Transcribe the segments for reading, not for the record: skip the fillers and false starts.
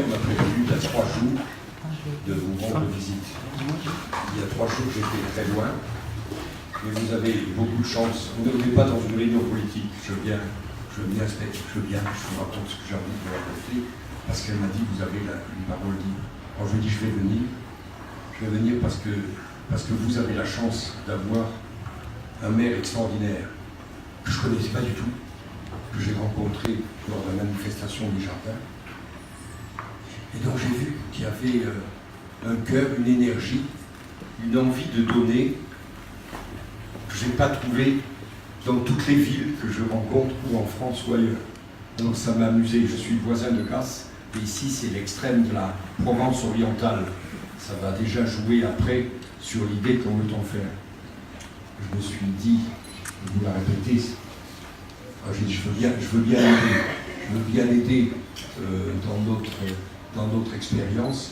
on m'a prévenu il y a 3 jours de vous rendre visite. Il y a 3 jours, j'étais très loin, mais vous avez beaucoup de chance. Vous n'êtes pas dans une réunion politique. Je viens, je vous raconte ce que j'ai envie de vous raconter, parce qu'elle m'a dit, vous avez une parole libre. Alors je lui ai dit, je vais venir parce que vous avez la chance d'avoir un maire extraordinaire, que je ne connaissais pas du tout, que j'ai rencontré lors de la manifestation du jardin. Et donc j'ai vu qu'il y avait un cœur, une énergie, une envie de donner que je n'ai pas trouvé dans toutes les villes que je rencontre, ou en France ou ailleurs. Donc ça m'a amusé. Je suis voisin de Grasse, et ici c'est l'extrême de la Provence orientale. Ça va déjà jouer après sur l'idée qu'on veut en faire. Je me suis dit, vous la répétez, j'ai dit, je veux bien aider dans notre expérience,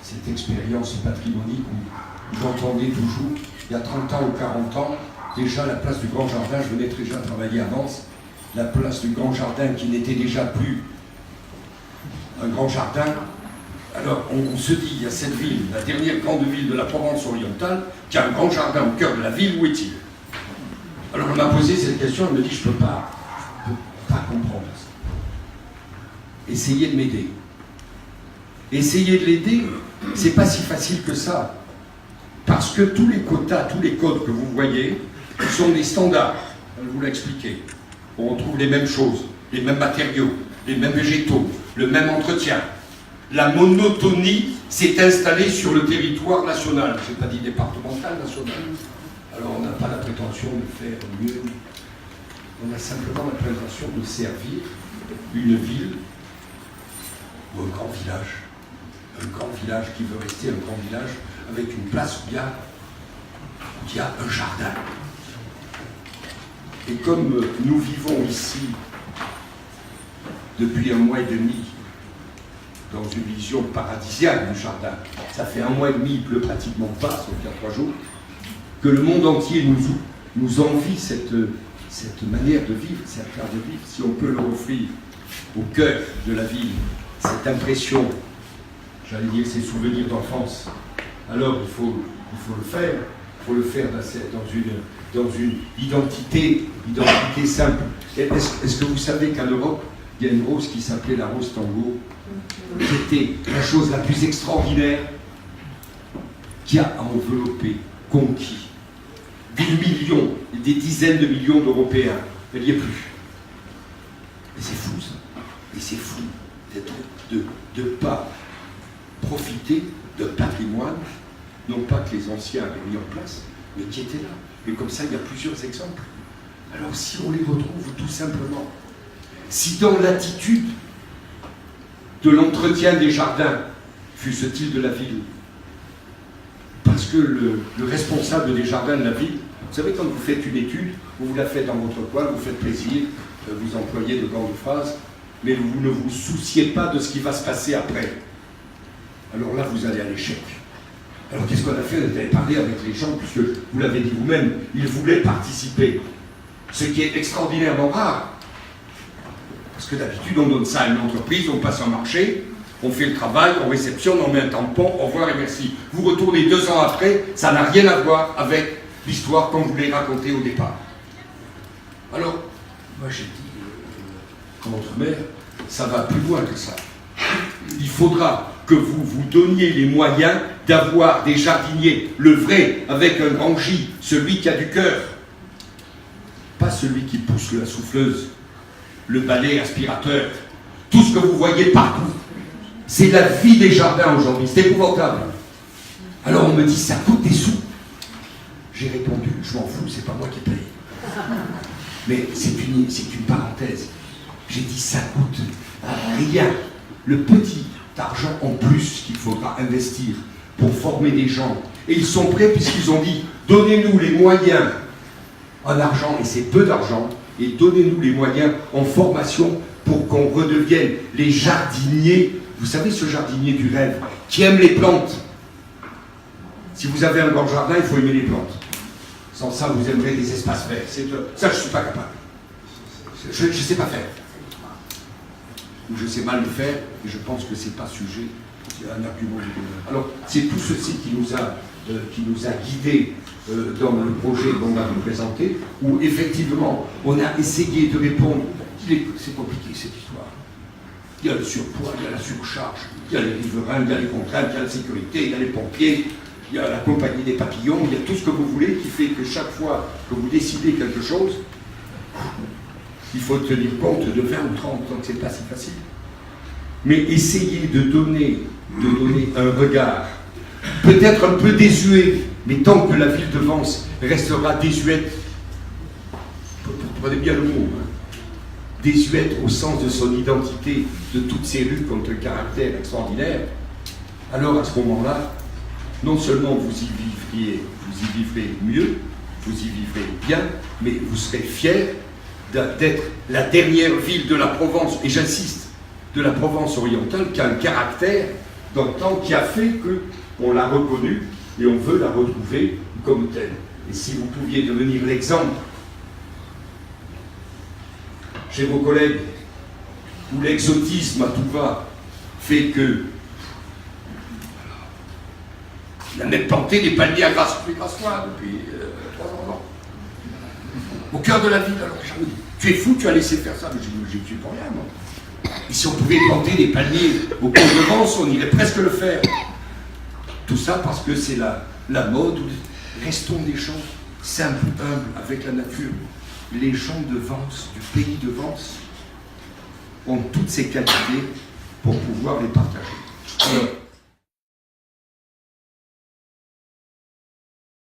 cette expérience patrimonique où j'entendais toujours, il y a 30 ans ou 40 ans, déjà la place du Grand Jardin, je venais déjà travailler à Vence, la place du Grand Jardin qui n'était déjà plus un grand jardin. Alors on se dit, il y a cette ville, la dernière grande ville de la Provence orientale, qui a un grand jardin au cœur de la ville, où est-il? Alors on m'a posé cette question, elle me dit, je ne peux pas comprendre ça. Essayez de m'aider. Essayer de l'aider, c'est pas si facile que ça. Parce que tous les quotas, tous les codes que vous voyez sont des standards. Je vous l'ai expliqué. On retrouve les mêmes choses, les mêmes matériaux, les mêmes végétaux, le même entretien. La monotonie s'est installée sur le territoire national. Je n'ai pas dit départemental, national. Alors on n'a pas la prétention de faire mieux. On a simplement la prétention de servir une ville ou un grand village. Un grand village qui veut rester un grand village avec une place où il y a un jardin. Et comme nous vivons ici depuis 1 mois et demi dans une vision paradisiaque du jardin, ça fait 1 mois et demi, il pleut pratiquement pas, sauf il y a 3 jours, que le monde entier nous envie cette manière de vivre, cette manière de vivre, si on peut leur offrir au cœur de la ville cette impression, j'allais dire ces souvenirs d'enfance, alors il faut le faire. Il faut le faire dans une identité simple. Est-ce que vous savez qu'en Europe, il y a une rose qui s'appelait la rose tango, qui était la chose la plus extraordinaire, qui a enveloppé, conquis des dizaines de millions d'Européens. Elle n'y est plus. Et c'est fou ça. Et c'est fou de ne pas profiter d'un patrimoine, non pas que les anciens avaient mis en place, mais qui étaient là. Et comme ça, il y a plusieurs exemples. Alors si on les retrouve tout simplement, si dans l'attitude de l'entretien des jardins, fût-ce-t-il de la ville, parce que le responsable des jardins de la ville, vous savez, quand vous faites une étude, vous la faites dans votre coin, vous faites plaisir, vous employez de grandes phrases, mais vous ne vous souciez pas de ce qui va se passer après. Alors là, vous allez à l'échec. Alors qu'est-ce qu'on a fait? On avait parlé avec les gens, puisque vous l'avez dit vous-même, ils voulaient participer. Ce qui est extraordinairement rare. Parce que d'habitude, on donne ça à une entreprise, on passe un marché, on fait le travail, on réceptionne, on met un tampon, au revoir et merci. Vous retournez 2 ans après, ça n'a rien à voir avec l'histoire qu'on voulait raconter au départ. Alors, moi j'ai dit, contre maire, ça va plus loin que ça. Il faudra que vous vous donniez les moyens d'avoir des jardiniers, le vrai, avec un grand J, celui qui a du cœur. Pas celui qui pousse la souffleuse, le balai aspirateur, tout ce que vous voyez partout. C'est la vie des jardins aujourd'hui, c'est épouvantable. Alors on me dit, ça coûte des sous. J'ai répondu, je m'en fous, c'est pas moi qui paye. Mais c'est une parenthèse. J'ai dit, ça coûte rien. Le petit argent en plus qu'il faudra investir pour former des gens. Et ils sont prêts puisqu'ils ont dit, donnez-nous les moyens en argent, et c'est peu d'argent, et donnez-nous les moyens en formation pour qu'on redevienne les jardiniers. Vous savez, ce jardinier du rêve, qui aime les plantes. Si vous avez un grand jardin, il faut aimer les plantes. Sans ça, vous aimerez des espaces verts. Ça, je ne suis pas capable. Je ne sais pas faire. ou je sais mal le faire, et je pense que ce n'est pas sujet à un argument du bonheur. Alors, c'est tout ceci qui nous a guidés dans le projet qu'on va vous présenter, où effectivement, on a essayé de répondre. C'est compliqué cette histoire. Il y a le surpoids, il y a la surcharge, il y a les riverains, il y a les contraintes, il y a la sécurité, il y a les pompiers, il y a la compagnie des papillons, il y a tout ce que vous voulez qui fait que chaque fois que vous décidez quelque chose, il faut tenir compte de 20 ou 30, donc c'est pas si facile. Mais essayez de donner un regard, peut-être un peu désuet, mais tant que la ville de Vence restera désuète, prenez bien le mot, hein, désuète au sens de son identité, de toutes ces rues qui ont un caractère extraordinaire, alors à ce moment-là, non seulement vous y vivrez mieux, vous y vivrez bien, mais vous serez fiers d'être la dernière ville de la Provence, et j'insiste, de la Provence orientale, qui a un caractère dans le temps, qui a fait qu'on l'a reconnue et on veut la retrouver comme telle. Et si vous pouviez devenir l'exemple chez vos collègues, où l'exotisme à tout va fait que il a même planté des palmiers à grâce depuis 3 ans. Au cœur de la ville, alors je me dis, tu es fou, tu as laissé faire ça, mais j'ai tué pour rien, moi. Et si on pouvait planter des palmiers au cœur de Vence, on irait presque le faire. Tout ça parce que c'est la mode. Restons des gens simples, humbles, avec la nature. Les gens de Vence, du pays de Vence, ont toutes ces qualités pour pouvoir les partager.